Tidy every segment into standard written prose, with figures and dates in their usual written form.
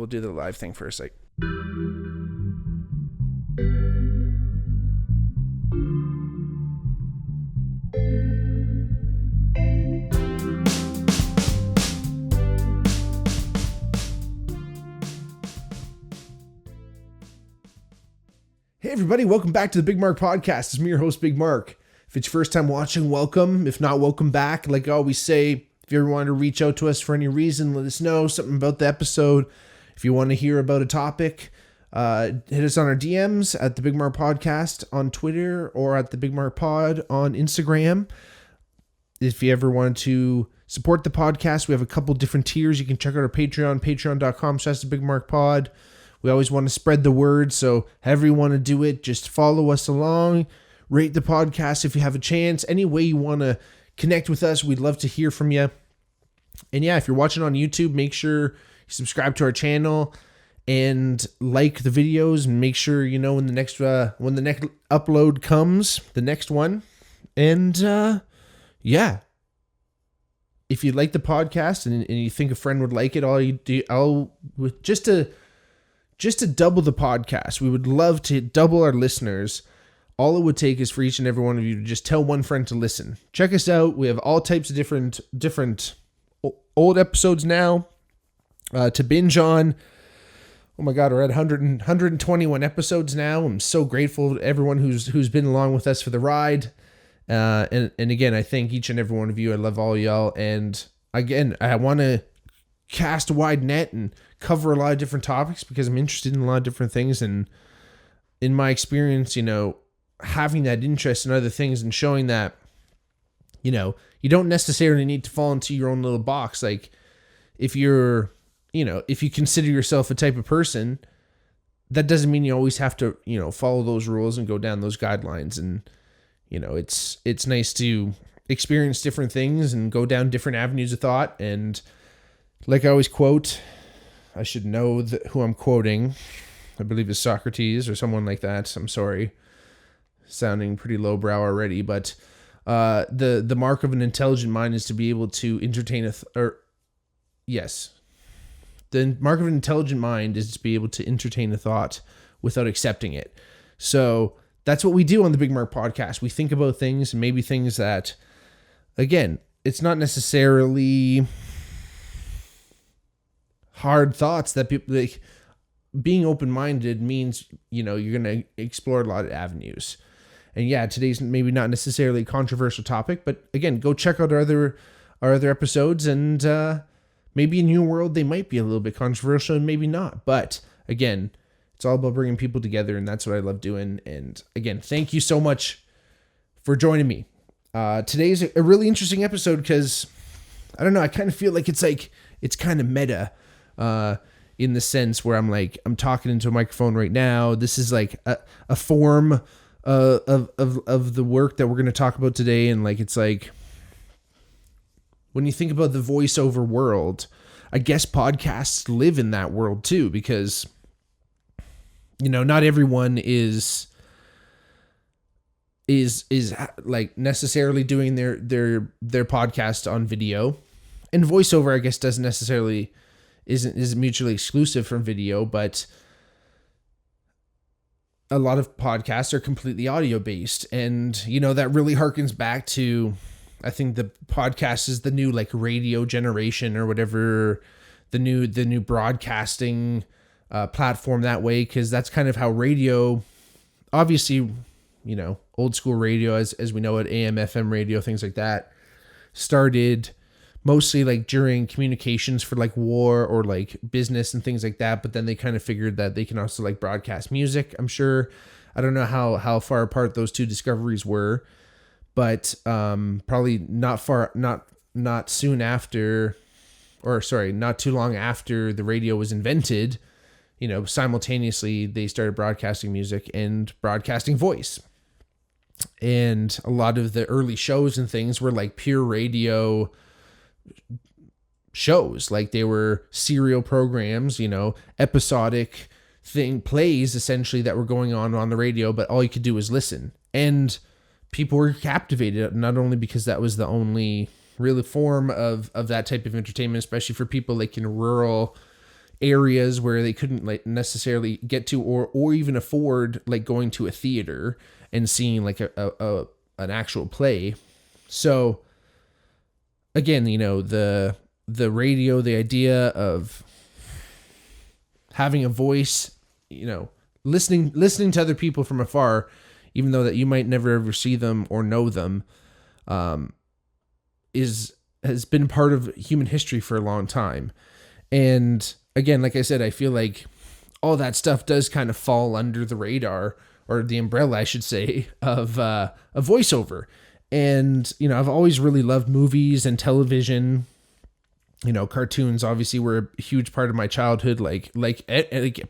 we'll do the live thing first. Like, hey everybody, welcome back to the Bigmark podcast. It's me, your host, Bigmark. If it's your first time watching, welcome. If not, welcome back. Like I always say, if you ever want to reach out to us for any reason, let us know something about the episode. If you want to hear about a topic, hit us on our DMs at the Bigmark Podcast on Twitter or at the Bigmark Pod on Instagram. If you ever want to support the podcast, we have a couple different tiers. You can check out our Patreon, patreon.com/thebigmarkpod. We always want to spread the word, so however you want to do it, just follow us along. Rate the podcast if you have a chance. Any way you want to connect with us, we'd love to hear from you. And yeah, if you're watching on YouTube, make sure you subscribe to our channel and like the videos, and make sure you know when the next upload comes, the next one. And yeah, if you like the podcast and you think a friend would like it, just to double the podcast, we would love to double our listeners. All it would take is for each and every one of you to just tell one friend to listen. Check us out. We have all types of different old episodes now to binge on. Oh my God, we're at 121 episodes now. I'm so grateful to everyone who's been along with us for the ride. And again, I thank each and every one of you. I love all y'all. And again, I want to cast a wide net and cover a lot of different topics because I'm interested in a lot of different things. And in my experience, having that interest in other things and showing that, you don't necessarily need to fall into your own little box. Like if you consider yourself a type of person, that doesn't mean you always have to, follow those rules and go down those guidelines. And, it's nice to experience different things and go down different avenues of thought. And like I always quote, I should know who I'm quoting. I believe it's Socrates or someone like that. I'm sorry. Sounding pretty lowbrow already, but the mark of an intelligent mind is to be able to entertain the mark of an intelligent mind is to be able to entertain a thought without accepting it. So that's what we do on the Bigmark podcast. We think about things, maybe things that, again, it's not necessarily hard thoughts that people like. Being open-minded means, you're going to explore a lot of avenues. And yeah, today's maybe not necessarily a controversial topic, but again, go check out our other episodes, and maybe in your world they might be a little bit controversial and maybe not. But again, it's all about bringing people together, and that's what I love doing. And again, thank you so much for joining me. Today's a really interesting episode because, I don't know, I kind of feel like it's kind of meta in the sense where I'm talking into a microphone right now. This is like a form of the work that we're going to talk about today. And it's like, when you think about the voiceover world, I guess podcasts live in that world too, because, not everyone is like necessarily doing their podcast on video, and voiceover, I guess, doesn't necessarily isn't mutually exclusive from video, but a lot of podcasts are completely audio based. And, that really harkens back to, I think the podcast is the new radio generation or whatever, the new broadcasting platform that way. 'Cause that's kind of how radio, obviously, old school radio as we know it, AM, FM radio, things like that, started mostly during communications for war or business and things like that. But then they kind of figured that they can also broadcast music. I'm sure, I don't know how far apart those two discoveries were, but probably not too long after the radio was invented, simultaneously they started broadcasting music and broadcasting voice. And a lot of the early shows and things were pure radio shows. They were serial programs, episodic plays essentially that were going on the radio, but all you could do was listen. And people were captivated, not only because that was the only real form of that type of entertainment, especially for people in rural areas where they couldn't like necessarily get to or even afford like going to a theater and seeing like an actual play. So again, you know, the radio, the idea of having a voice, you know, listening to other people from afar, even though that you might never ever see them or know them, has been part of human history for a long time. And again, like I said, I feel like all that stuff does kind of fall under the radar, or the umbrella, I should say, of a voiceover. And, you know, I've always really loved movies and television. You know, cartoons obviously were a huge part of my childhood, like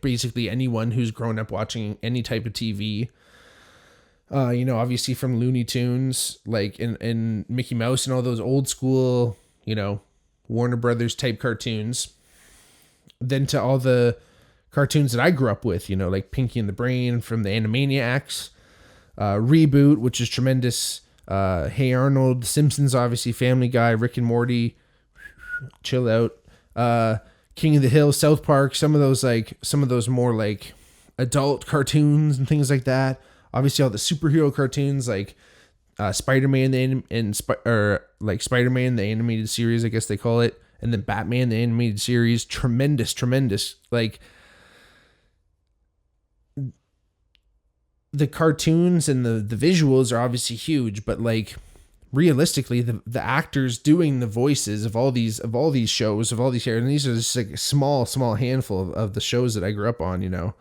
basically anyone who's grown up watching any type of TV. You know, obviously from Looney Tunes, like in Mickey Mouse and all those old school, you know, Warner Brothers type cartoons. Then to all the cartoons that I grew up with, you know, like Pinky and the Brain from the Animaniacs, Reboot, which is tremendous. Hey Arnold, Simpsons, obviously, Family Guy, Rick and Morty, chill out. King of the Hill, South Park, some of those more like adult cartoons and things like that. Obviously, all the superhero cartoons like Spider-Man Spider-Man the animated series, I guess they call it, and then Batman the animated series, tremendous. Like the cartoons and the visuals are obviously huge, but like realistically, the actors doing the voices of all these shows, of all these characters, and these are just like a small handful of the shows that I grew up on. You know,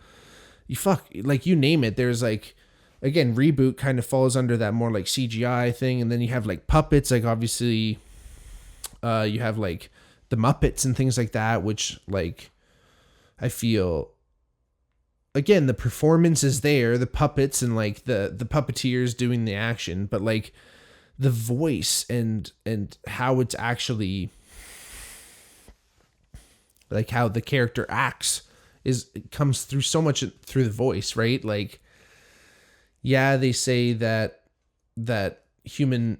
you name it. There's like, again, Reboot kind of falls under that more like CGI thing, and then you have like puppets, like obviously, you have like the Muppets and things like that, which like I feel, again, the performance is there, the puppets and like the puppeteers doing the action, but like the voice and how it's actually like how the character acts it comes through so much through the voice, right? Like, yeah, they say that human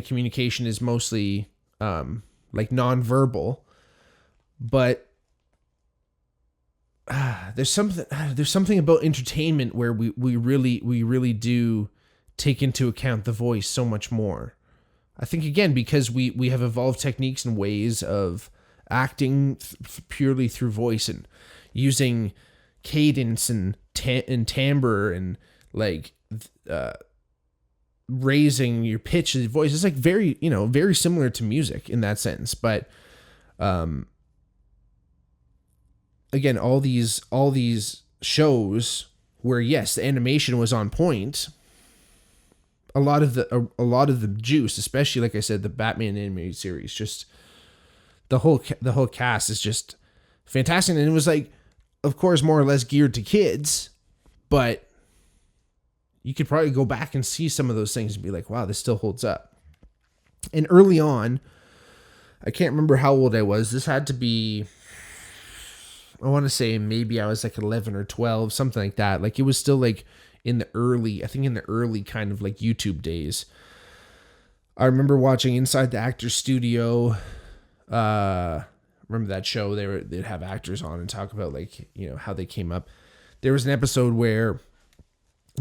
communication is mostly like nonverbal, but there's something about entertainment where we really do take into account the voice so much more. I think, again, because we have evolved techniques and ways of acting purely through voice and using cadence and timbre and like raising your pitch of the voice. It's like very similar to music in that sense. But again, all these shows where, yes, the animation was on point, a lot of the juice, especially like I said, the Batman animated series, just the whole cast is just fantastic. And it was like, of course, more or less geared to kids, but you could probably go back and see some of those things and be like, wow, this still holds up. And early on, I can't remember how old I was. This had to be, I want to say maybe I was like 11 or 12, something like that. Like it was still like in the early kind of like YouTube days. I remember watching Inside the Actors Studio. Remember that show? They'd have actors on and talk about like, you know, how they came up. There was an episode where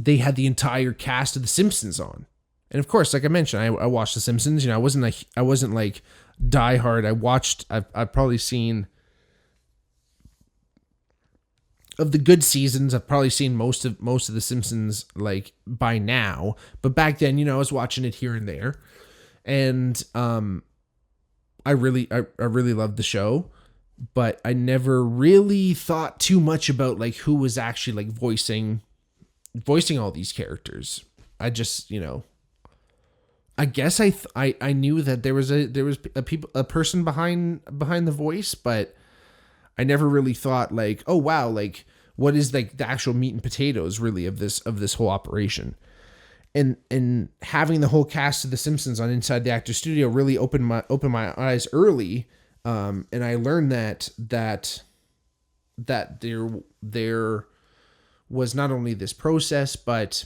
they had the entire cast of The Simpsons on. And of course, like I mentioned, I watched The Simpsons. You know, I wasn't like diehard. I've probably seen, of the good seasons, I've probably seen most of The Simpsons like by now. But back then, you know, I was watching it here and there. And I really loved the show, but I never really thought too much about like who was actually like voicing all these characters. I just, you know, I guess I knew that there was a person behind the voice, but I never really thought like, oh wow, like what is like the actual meat and potatoes really of this whole operation. And having the whole cast of The Simpsons on Inside the Actors Studio really opened my eyes early, and I learned that there was not only this process, but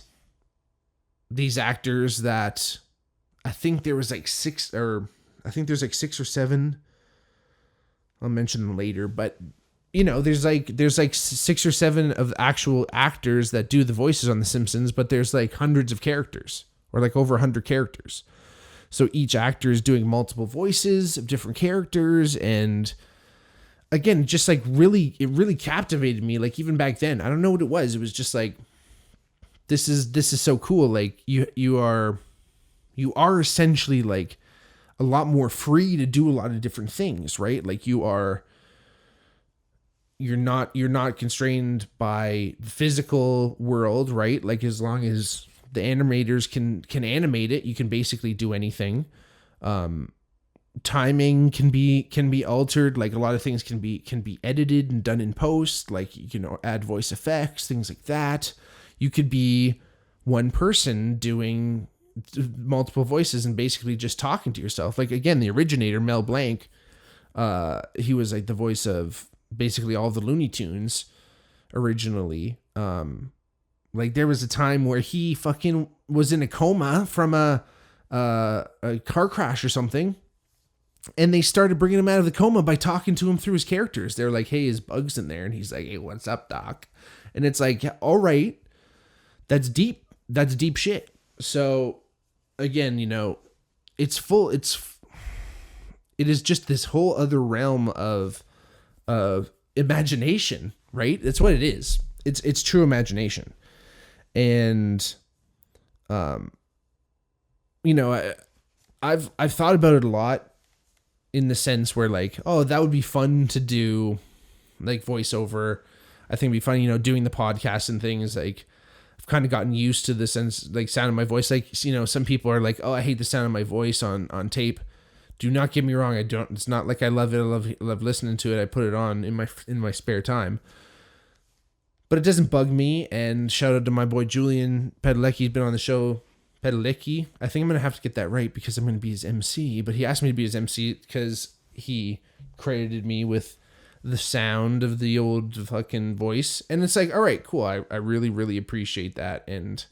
these actors that I think there was like six or seven. I'll mention them later, but there's like 6 or 7 of actual actors that do the voices on The Simpsons, but there's like hundreds of characters, or like over 100 characters. So each actor is doing multiple voices of different characters. And again, just like it really captivated me. Like even back then, I don't know what it was. It was just like, this is so cool. Like you are essentially like a lot more free to do a lot of different things, right? Like you're not constrained by the physical world, right? Like as long as the animators can animate it, you can basically do anything. Timing can be altered. Like a lot of things can be edited and done in post. Like you can add voice effects, things like that. You could be one person doing multiple voices and basically just talking to yourself. Like again, the originator, Mel Blanc, he was like the voice of basically all the Looney Tunes originally. Like there was a time where he fucking was in a coma from a car crash or something, and they started bringing him out of the coma by talking to him through his characters. They're like, "Hey, is Bugs in there?" And he's like, "Hey, what's up, Doc?" And it's like, all right, that's deep. That's deep shit. So again, it is just this whole other realm of imagination, right? That's what it is. It's true imagination. And I've thought about it a lot, in the sense where like, oh, that would be fun to do, like voiceover. I think it'd be fun, doing the podcast and things. Like I've kind of gotten used to the sense, like sound of my voice. Like, some people are like, oh, I hate the sound of my voice on tape. Do not get me wrong. It's not like I love it. I love listening to it. I put it on in my spare time, but it doesn't bug me. And shout out to my boy Julian Pedalecki. He's been on the show. Pedalecki. I think I'm going to have to get that right because I'm going to be his MC, but he asked me to be his MC because he credited me with the sound of the old fucking voice. And it's like, all right, cool. I really, really appreciate that. And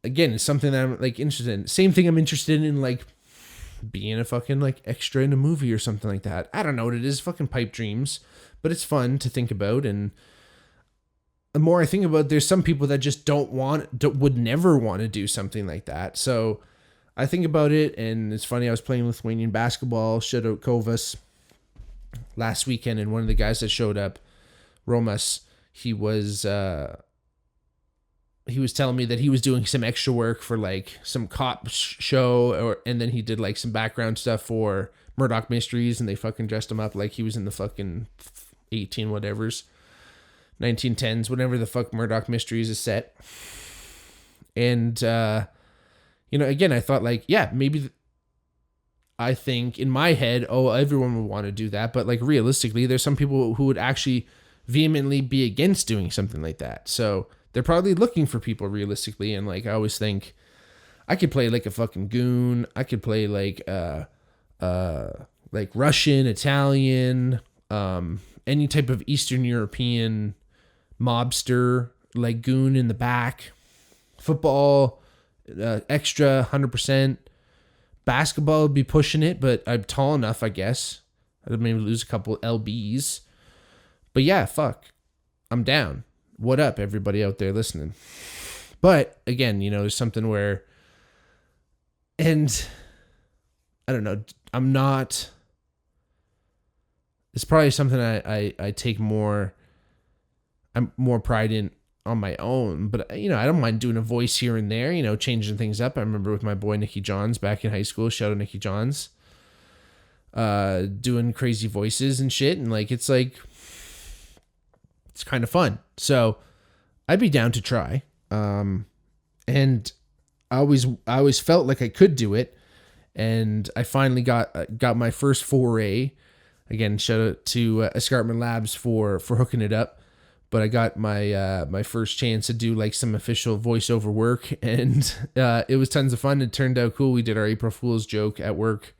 again, it's something that I'm like interested in. Same thing I'm interested in, like being a fucking like extra in a movie or something like that. I don't know what it is, fucking pipe dreams, but it's fun to think about. And the more I think about it, there's some people that just would never want to do something like that. So I think about it, and it's funny. I was playing Lithuanian basketball, shout out Kovas, last weekend, and one of the guys that showed up, Romas, he was telling me that he was doing some extra work for like some cop show, and then he did like some background stuff for Murdoch Mysteries, and they fucking dressed him up like he was in the fucking 1910s, whatever the fuck Murdoch Mysteries is set. And again, I thought like, yeah, maybe I think in my head, oh, everyone would want to do that. But like realistically, there's some people who would actually vehemently be against doing something like that. So they're probably looking for people realistically. And like, I always think I could play like a fucking goon. I could play like Russian, Italian, any type of Eastern European mobster, like goon in the back, football, extra 100%. Basketball would be pushing it, but I'm tall enough, I guess. I'd maybe lose a couple LBs. But yeah, fuck. I'm down. What up, everybody out there listening? But again, there's something where, and I don't know, it's probably something I take more pride in on my own, but I don't mind doing a voice here and there, changing things up. I remember with my boy Nicky Johns back in high school, shout out Nicky Johns, doing crazy voices and shit, and like it's kind of fun. So I'd be down to try. And I always felt like I could do it, and I finally got my first foray. Again, shout out to Escarpment Labs for hooking it up. But I got my first chance to do like some official voiceover work, and it was tons of fun. It turned out cool. We did our April Fool's joke at work,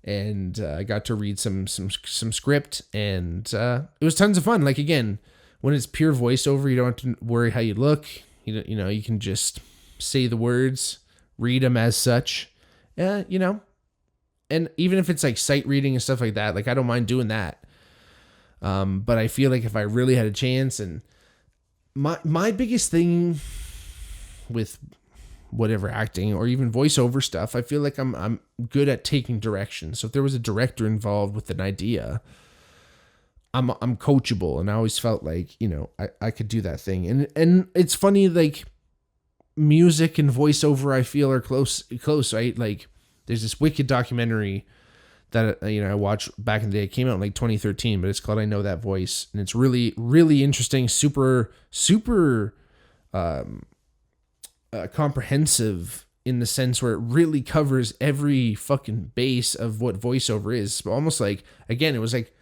and I got to read some script, and it was tons of fun. Like again, when it's pure voiceover, you don't have to worry how you look. You can just say the words, read them as such, and even if it's like sight reading and stuff like that, like I don't mind doing that. But I feel like if I really had a chance, and my biggest thing with whatever acting or even voiceover stuff, I feel like I'm good at taking direction. So if there was a director involved with an idea, I'm coachable, and I always felt like, I could do that thing. And it's funny, like music and voiceover, I feel are close, right? Like there's this Wicked documentary that, I watched back in the day. It came out in like 2013, but it's called I Know That Voice. And it's really, really interesting, super, super comprehensive in the sense where it really covers every fucking base of what voiceover is. Almost like, again, it was like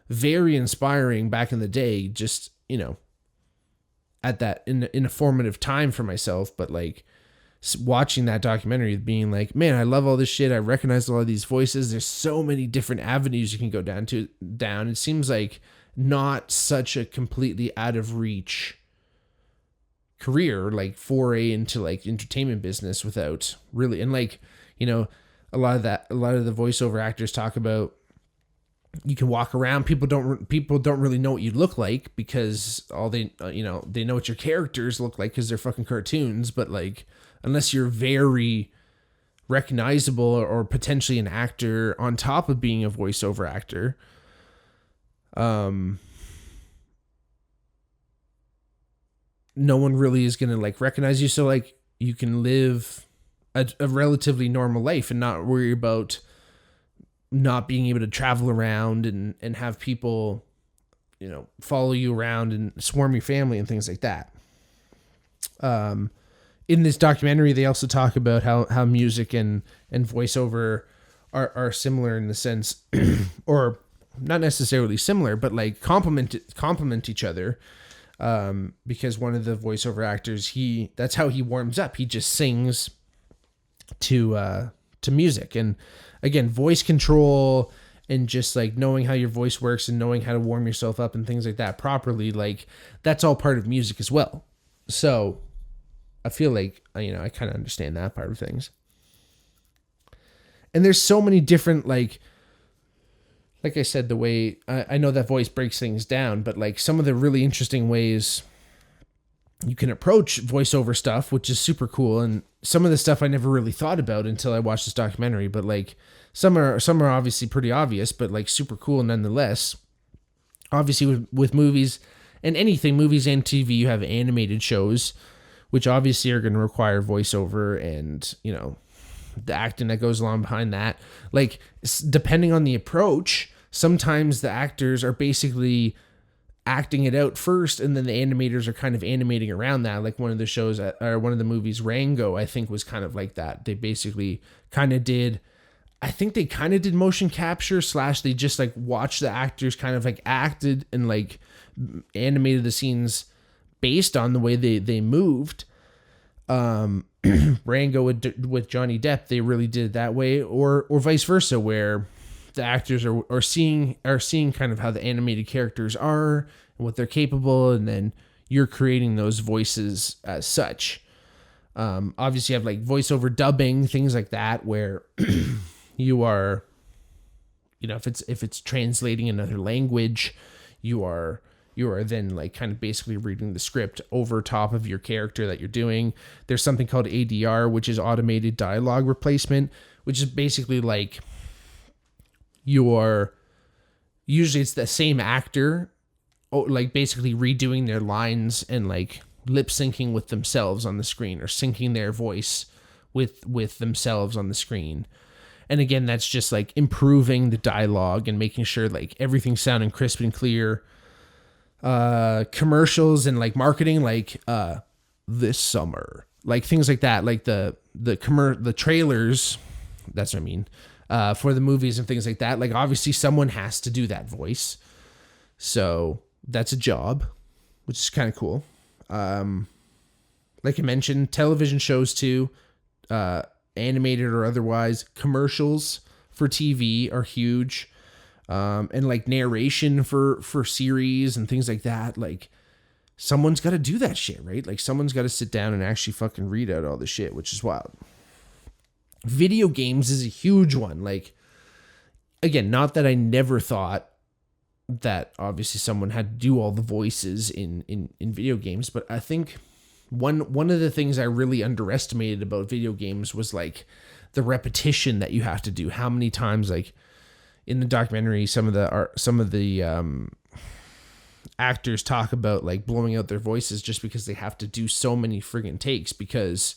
very inspiring back in the day, just, at that in a formative time for myself. But like watching that documentary, being like, man, I love all this shit. I recognize a lot of these voices. There's so many different avenues you can go down. It seems like not such a completely out of reach career, like foray into like entertainment business without really, and like, a lot of the voiceover actors talk about, you can walk around, people don't really know what you look like, because all they they know what your characters look like because they're fucking cartoons. But like, unless you're very recognizable or potentially an actor on top of being a voiceover actor, no one really is going to like recognize you. So like, you can live a relatively normal life and not worry about not being able to travel around and have people, follow you around and swarm your family and things like that. In this documentary, they also talk about how music and voiceover are similar in the sense, or not necessarily similar, but like complement each other. Because one of the voiceover actors, that's how he warms up. He just sings to music. And again, voice control and just like knowing how your voice works and knowing how to warm yourself up and things like that properly, like that's all part of music as well. So I feel like, I kind of understand that part of things. And there's so many different, like I said, the way I know that voice breaks things down, but like some of the really interesting ways you can approach voiceover stuff, which is super cool. And some of the stuff I never really thought about until I watched this documentary, but like some are obviously pretty obvious, but like super cool nonetheless. Obviously with movies and anything, movies and TV, you have animated shows, which obviously are going to require voiceover and, the acting that goes along behind that. Like, depending on the approach, sometimes the actors are basically acting it out first, and then the animators are kind of animating around that. Like one of the shows, or one of the movies, Rango, I think was kind of like that. They basically kind of did motion capture / they just like watched the actors kind of like acted and like animated the scenes based on the way they moved. Rango with Johnny Depp, they really did it that way, or vice versa, where the actors are seeing kind of how the animated characters are and what they're capable, and then you're creating those voices as such. Obviously, you have like voiceover dubbing, things like that, where you are, if it's translating another language, you are then like kind of basically reading the script over top of your character that you're doing. There's something called ADR, which is automated dialogue replacement, which is basically like usually it's the same actor, like basically redoing their lines and like lip syncing with themselves on the screen, or syncing their voice with themselves on the screen. And again, that's just like improving the dialogue and making sure like everything's sounding crisp and clear. Commercials and like marketing, like this summer, like things like that, like the trailers, that's what I mean, for the movies and things like that. Like obviously someone has to do that voice, so that's a job, which is kind of cool. Like I mentioned, television shows too, animated or otherwise. Commercials for TV are huge. And like narration for series and things like that. Like someone's got to do that shit, right? Like someone's got to sit down and actually fucking read out all the shit, which is wild. Video games is a huge one. Like, again, not that I never thought that obviously someone had to do all the voices in video games. But I think one of the things I really underestimated about video games was like the repetition that you have to do. How many times, like in the documentary, some of the actors talk about like blowing out their voices just because they have to do so many friggin' takes, because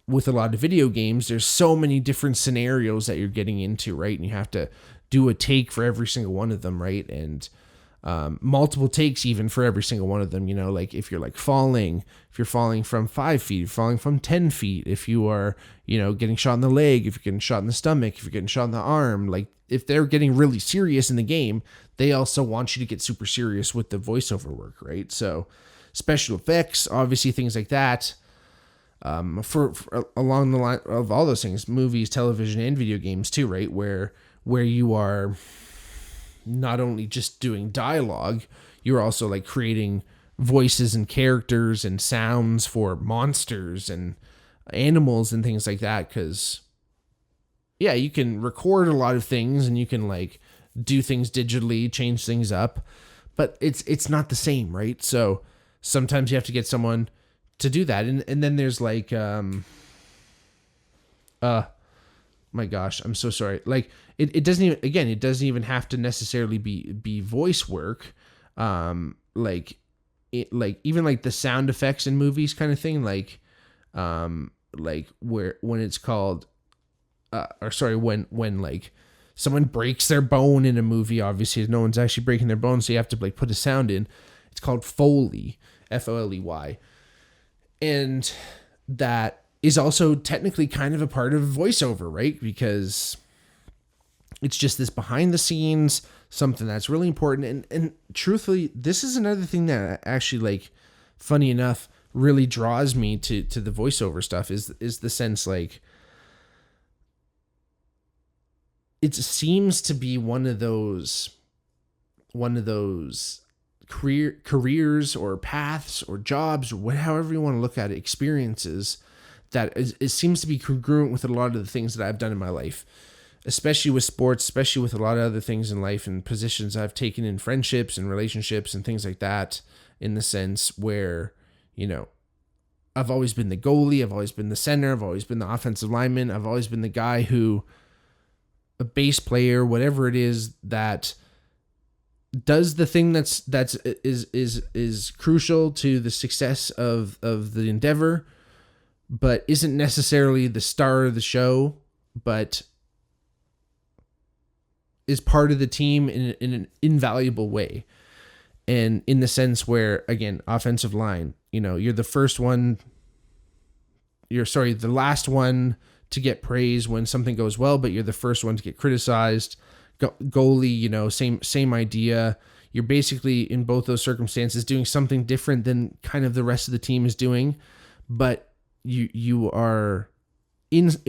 with a lot of video games, there's so many different scenarios that you're getting into, right? And you have to do a take for every single one of them, right? And multiple takes even for every single one of them, like if you're like falling from 5 feet, if you're falling from 10 feet, if you are, getting shot in the leg, if you're getting shot in the stomach, if you're getting shot in the arm, like if they're getting really serious in the game, they also want you to get super serious with the voiceover work, right? So special effects, obviously things like that. For along the line of all those things, movies, television, and video games too, right? Where you are not only just doing dialogue, you're also like creating voices and characters and sounds for monsters and animals and things like that. Because yeah, you can record a lot of things and you can like do things digitally, change things up, but it's not the same, right? So sometimes you have to get someone to do that. And then there's like, my gosh, I'm so sorry. Like it doesn't even have to necessarily be voice work. Like even like the sound effects in movies kind of thing. Like when it's called, when like someone breaks their bone in a movie, obviously no one's actually breaking their bone. So you have to like put a sound in. It's called Foley, Foley. And that is also technically kind of a part of voiceover, right? Because it's just this behind the scenes, something that's really important. And truthfully, this is another thing that actually, like, funny enough, really draws me to the voiceover stuff is the sense, like, it seems to be one of those careers or paths or jobs or however you want to look at it, experiences that it seems to be congruent with a lot of the things that I've done in my life, especially with sports, especially with a lot of other things in life and positions I've taken in friendships and relationships and things like that, in the sense where, I've always been the goalie, I've always been the center, I've always been the offensive lineman, I've always been the guy who, a bass player, whatever it is, that does the thing that's crucial to the success of the endeavor, but isn't necessarily the star of the show, but is part of the team in an invaluable way. And in the sense where, again, offensive line, you're the last one to get praise when something goes well, but you're the first one to get criticized. Goalie, same idea. You're basically, in both those circumstances, doing something different than kind of the rest of the team is doing, but you are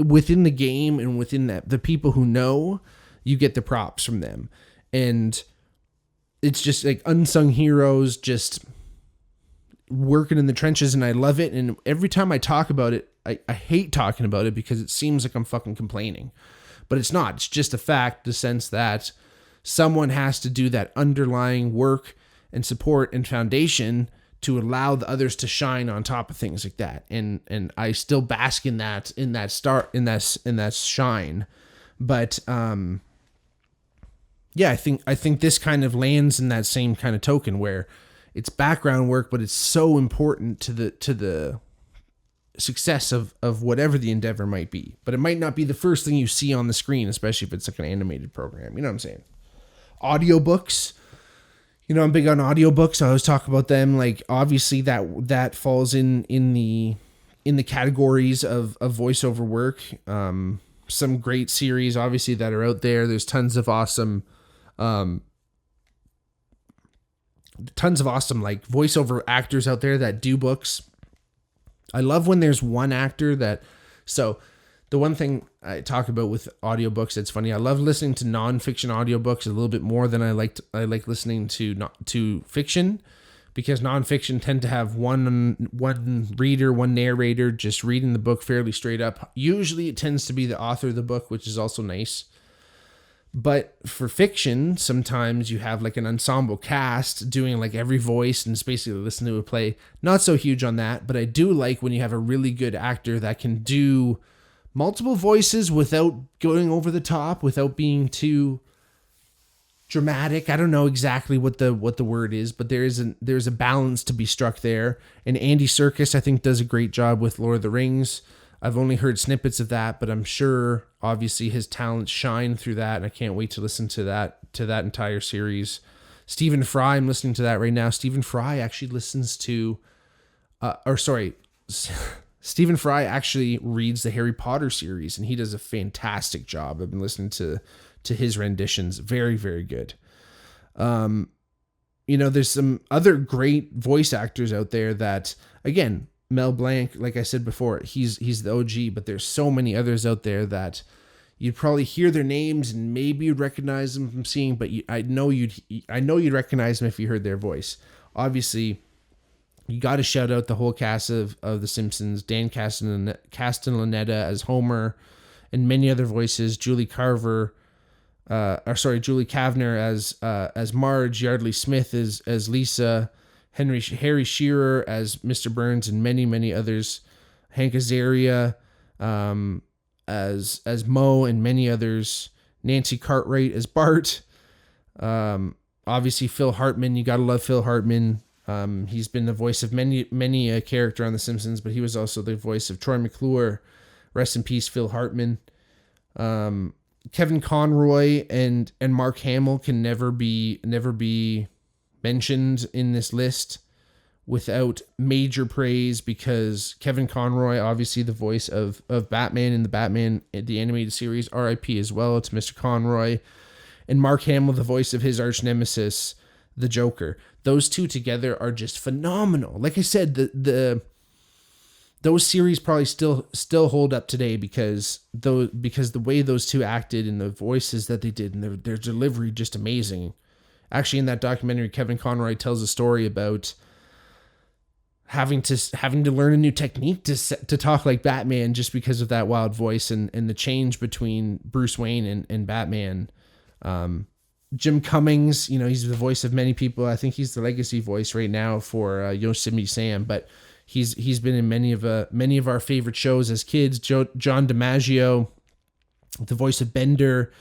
within the game, and within that, the people who know, you get the props from them. And it's just like unsung heroes just working in the trenches, and I love it. And every time I talk about it, I hate talking about it because it seems like I'm fucking complaining. But it's not. It's just a fact, the sense that someone has to do that underlying work and support and foundation to allow the others to shine on top of things like that. And I still bask in that shine. But yeah, I think this kind of lands in that same kind of token where it's background work, but it's so important to the success of whatever the endeavor might be. But it might not be the first thing you see on the screen, especially if it's like an animated program. You know what I'm saying? Audiobooks. I'm big on audiobooks. I always talk about them. Like, obviously that falls in the categories of voiceover work. Some great series, obviously, that are out there. There's tons of awesome like voiceover actors out there that do books. I love when there's one actor that, so the one thing I talk about with audiobooks, it's funny. I love listening to nonfiction audiobooks a little bit more than I like listening to fiction, because nonfiction tend to have one reader, one narrator just reading the book fairly straight up. Usually it tends to be the author of the book, which is also nice. But for fiction, sometimes you have like an ensemble cast doing like every voice and it's basically listening to a play. Not so huge on that, but I do like when you have a really good actor that can do multiple voices without going over the top, without being too dramatic. I don't know exactly what the word is, but there's a balance to be struck there. And Andy Serkis, I think, does a great job with Lord of the Rings. I've only heard snippets of that, but I'm sure obviously his talents shine through that, and I can't wait to listen to that entire series. Stephen Fry, I'm listening to that right now. Stephen Fry actually listens to, Stephen Fry actually reads the Harry Potter series, and he does a fantastic job. I've been listening to his renditions. Very, very good. There's some other great voice actors out there that, again, Mel Blanc, like I said before, he's the OG, but there's so many others out there that you'd probably hear their names and maybe you'd recognize them from seeing, but I know you'd recognize them if you heard their voice. Obviously, you got to shout out the whole cast of The Simpsons, Dan Castellaneta as Homer, and many other voices. Julie Kavner as Marge, Yardley Smith as Lisa, Harry Shearer as Mr. Burns, and many, many others. Hank Azaria as Mo, and many others. Nancy Cartwright as Bart. Obviously Phil Hartman. You gotta love Phil Hartman. He's been the voice of many a character on The Simpsons, but he was also the voice of Troy McClure. Rest in peace, Phil Hartman. Kevin Conroy and Mark Hamill can never be mentioned in this list without major praise, because Kevin Conroy, obviously the voice of Batman in the animated series, R.I.P. as well to Mr. Conroy, and Mark Hamill, the voice of his arch nemesis, the Joker. Those two together are just phenomenal. Like I said, those series probably still hold up today because the way those two acted and the voices that they did and their delivery, just amazing. Actually, in that documentary, Kevin Conroy tells a story about having to learn a new technique to talk like Batman just because of that wild voice and the change between Bruce Wayne and Batman. Jim Cummings, he's the voice of many people. I think he's the legacy voice right now for Yosemite Sam, but he's been in many of our favorite shows as kids. John DiMaggio, the voice of Bender,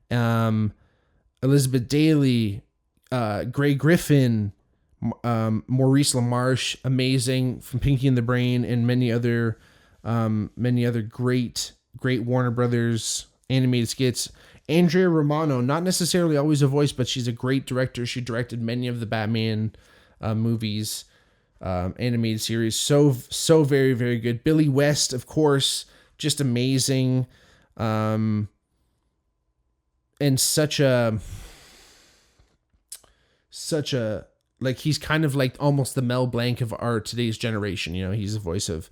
Elizabeth Daily, Gray Griffin, Maurice LaMarche, amazing, from Pinky and the Brain, and many other great Warner Brothers animated skits. Andrea Romano, not necessarily always a voice, but she's a great director. She directed many of the Batman movies, animated series. So very, very good. Billy West, of course, just amazing. And such a like, he's kind of like almost the Mel Blanc of our today's generation. He's the voice of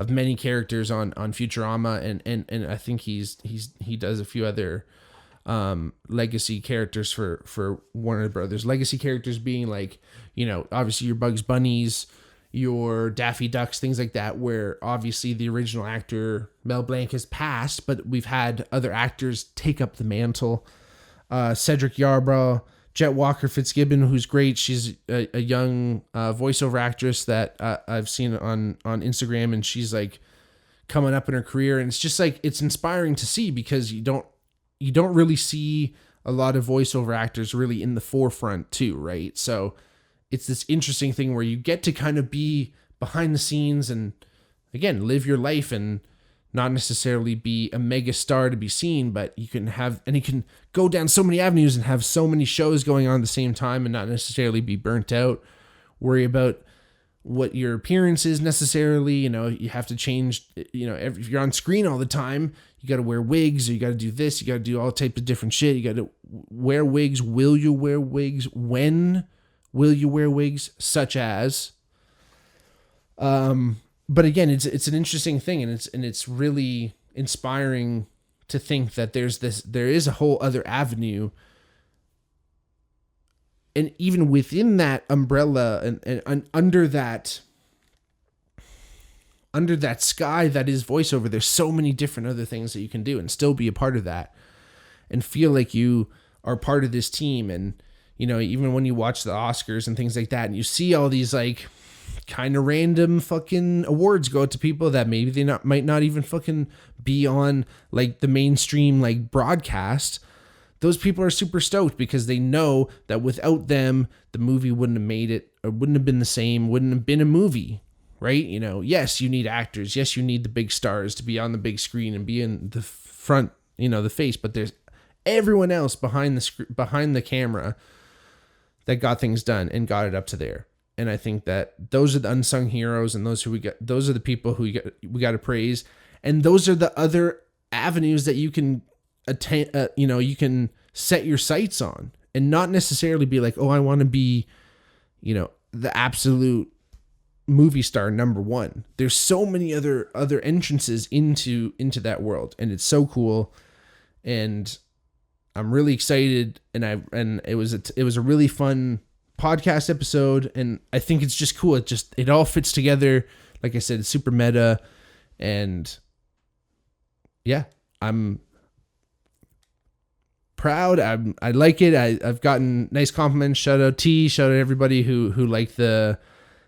many characters on Futurama, and I think he does a few other legacy characters for Warner Brothers. Legacy characters being like, obviously your Bugs Bunnies, your Daffy Ducks, things like that, where obviously the original actor Mel Blanc has passed, but we've had other actors take up the mantle. Cedric Yarbrough, Jet Walker Fitzgibbon, who's great. She's a young voiceover actress that I've seen on Instagram, and she's like coming up in her career, and it's just like, it's inspiring to see, because you don't really see a lot of voiceover actors really in the forefront too, right? So it's this interesting thing where you get to kind of be behind the scenes and, again, live your life and not necessarily be a mega star to be seen, but you can go down so many avenues and have so many shows going on at the same time and not necessarily be burnt out, worry about what your appearance is necessarily. You have to change, if you're on screen all the time, you got to wear wigs, or you got to do this, you got to do all types of different shit. You got to wear wigs. Will you wear wigs? When will you wear wigs? Such as, but again, it's an interesting thing, and it's really inspiring to think that there is a whole other avenue, and even within that umbrella and under that sky that is voiceover, there's so many different other things that you can do and still be a part of that. and feel like you are part of this team. And, you know, even when you watch the Oscars and things like that, and you see all these like kind of random fucking awards go out to people that maybe they might not even fucking be on like the mainstream like broadcast. Those people are super stoked because they know that without them, the movie wouldn't have made it, or wouldn't have been the same, wouldn't have been a movie, right? You know, yes, you need actors. Yes, you need the big stars to be on the big screen and be in the front, you know, the face, but there's everyone else behind the camera that got things done and got it up to there. And I think that those are the unsung heroes, and those are the people who we got to praise. And those are the other avenues that you can attain, you know, you can set your sights on, and not necessarily be like, oh, I want to be, you know, the absolute movie star number one. There's so many other entrances into that world, and it's so cool. And I'm really excited, and it was a really fun podcast episode, and I think it's just cool. It all fits together. Like I said, it's super meta, and yeah, I'm proud. I like it. I've gotten nice compliments. Shout out T. Shout out everybody who liked the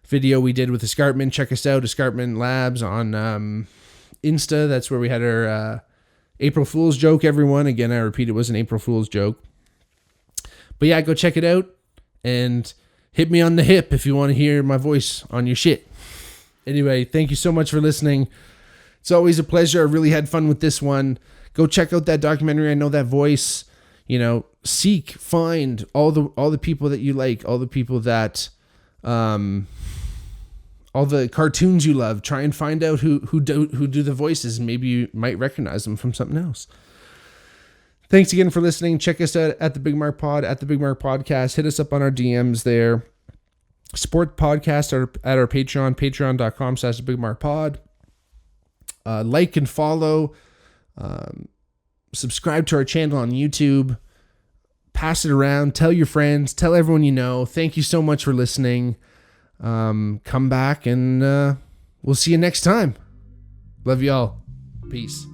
video we did with Escarpment. Check us out, Escarpment Labs on Insta. That's where we had our April Fool's joke, everyone. Again, I repeat, it was an April Fool's joke. But yeah, go check it out and hit me on the hip if you want to hear my voice on your shit. Anyway, thank you so much for listening. It's always a pleasure. I really had fun with this one. Go check out that documentary. I Know That Voice. You know, find all the people that you like, all the people that, all the cartoons you love. Try and find out who do the voices, and maybe you might recognize them from something else. Thanks again for listening. Check us out at the Bigmark Pod, at the Bigmark Podcast. Hit us up on our DMs there. Support the podcast at our Patreon, patreon.com/thebigmarkpod. Like and follow. Subscribe to our channel on YouTube. Pass it around. Tell your friends. Tell everyone you know. Thank you so much for listening. Come back, and we'll see you next time. Love y'all. Peace.